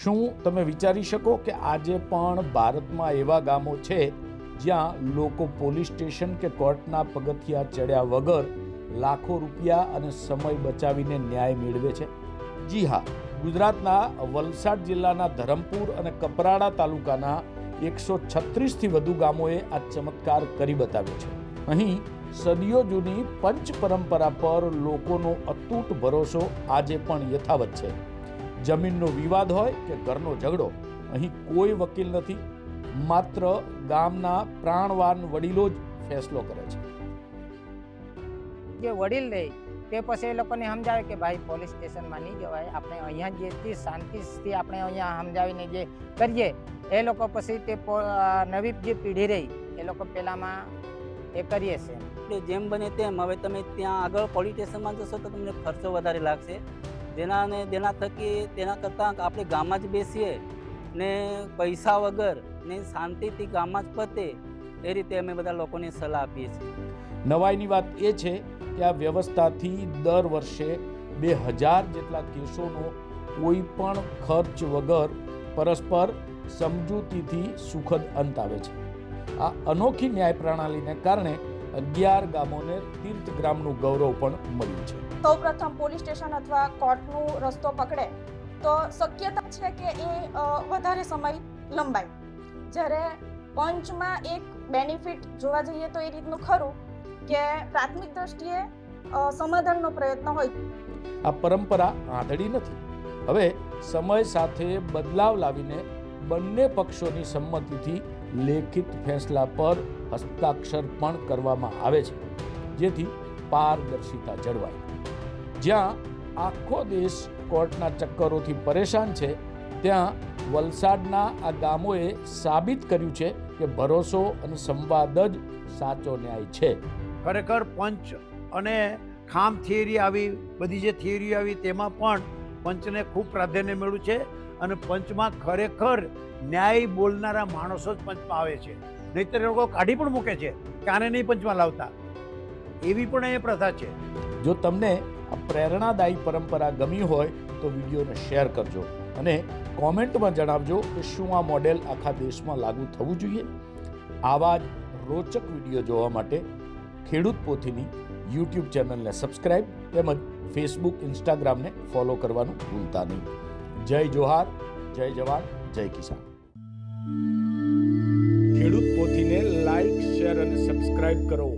શું તમે વિચારી શકો કે આજે પણ ભારતમાં એવા ગામો છે જ્યાં લોકો પોલીસ સ્ટેશન કે કોર્ટના પગથિયા ચડ્યા વગર લાખો રૂપિયા અને સમય બચાવીને ન્યાય મેળવે છે? જી હા, ગુજરાતના વલસાડ જિલ્લાના ધરમપુર અને કપરાડા તાલુકાના 136થી વધુ ગામોએ આ ચમત્કાર કરી બતાવ્યો છે. અહીં સદીઓ જૂની પંચ પરંપરા પર લોકોનો અતૂટ ભરોસો આજે પણ યથાવત છે. જમીનનો વિવાદ હોય કે ઘરનો ઝઘડો, અહીં કોઈ વકીલ નથી, માત્ર ગામના પ્રાણવાન વડીલો જ ફેસલો કરે છે. જે વડીલ રહે તે પછી એ લોકોને સમજાવે કે ભાઈ પોલીસ સ્ટેશનમાં નહીં જવાય, આપણે અહીંયા જેથી શાંતિથી આપણે અહીંયા સમજાવીને જે કરીએ એ લોકો પછી તે નવી જે પેઢી રહી એ લોકો પહેલામાં એ કરીએ છે. એટલે જેમ બને તેમ હવે તમે ત્યાં આગળ પોલીસ સ્ટેશનમાં જશો તો તમને ખર્ચો વધારે લાગશે, તેના થકી તેના કરતાં આપણે ગામમાં જ બેસીએ ને પૈસા વગર ને શાંતિથી ગામમાં જ પતે એ રીતે અમે બધા લોકોને સલાહ આપીએ છીએ. નવાઈની વાત એ છે કે આ વ્યવસ્થાથી દર વર્ષે 2000 જેટલા કેસોનો કોઈ પણ ખર્ચ વગર પરસ્પર સમજૂતીથી સુખદ અંત આવે છે. આ અનોખી ન્યાય પ્રણાલીને કારણે 11 ગામોને તીર્થગ્રામનું ગૌરવ પણ મળ્યું છે. સૌપ્રથમ પોલીસ સ્ટેશન અથવા કોર્ટનો રસ્તો પકડે તો શક્યતા છે કે એ વધારે સમય લંબાય. જ્યારે પંચમાં એક બેનિફિટ જોવા જઈએ તો એ રીતનું ખરું કે પ્રાથમિક દ્રષ્ટિએ સમાધાનનો પ્રયત્ન હોય. આ પરંપરા આંધળી નથી. હવે સમય સાથે બદલાવ લાવીને બંને પક્ષોની સંમતિથી લેખિત ફેસલા પર હસ્તાક્ષર પણ કરવામાં આવે છે, જેથી પારદર્શિતા જળવાય. જ્યાં આખો દેશ કોર્ટના ચક્કરોથી પરેશાન છે, ત્યાં વલસાડના આ ગામોએ સાબિત કર્યું છે કે ભરોસો અને સંવાદ જ સાચો ન્યાય છે. ખરેખર પંચ અને ખામ થિયરી આવી, બધી જે થિયરી આવી તેમાં પણ પંચને ખૂબ પ્રાધાન્ય મળ્યું છે અને પંચમાં ખરેખર ન્યાય બોલનારા માણસો જ પંચમાં આવે છે. નહીંતર એ લોકો કાઢી પણ મૂકે છે કે આને નહીં પંચમાં લાવતા, એવી પણ એ પ્રથા છે. જો તમને આ પ્રેરણાદાયી પરંપરા ગમી હોય તો વિડીયોને શેર કરજો અને કોમેન્ટમાં જણાવજો કે શું આ મોડેલ આખા દેશમાં લાગુ થવું જોઈએ. આવા જ રોચક વિડીયો જોવા માટે ખેડૂત પોથીની YouTube ચેનલને સબસ્ક્રાઇબ તેમજ ફેસબુક, ઇન્સ્ટાગ્રામને ફોલો કરવાનું ભૂલતા નહીં. જય જોહાર, જય જવાન, જય કિસાન. ખેડૂત પોથીને લાઈક, શેર અને સબસ્ક્રાઇબ કરો.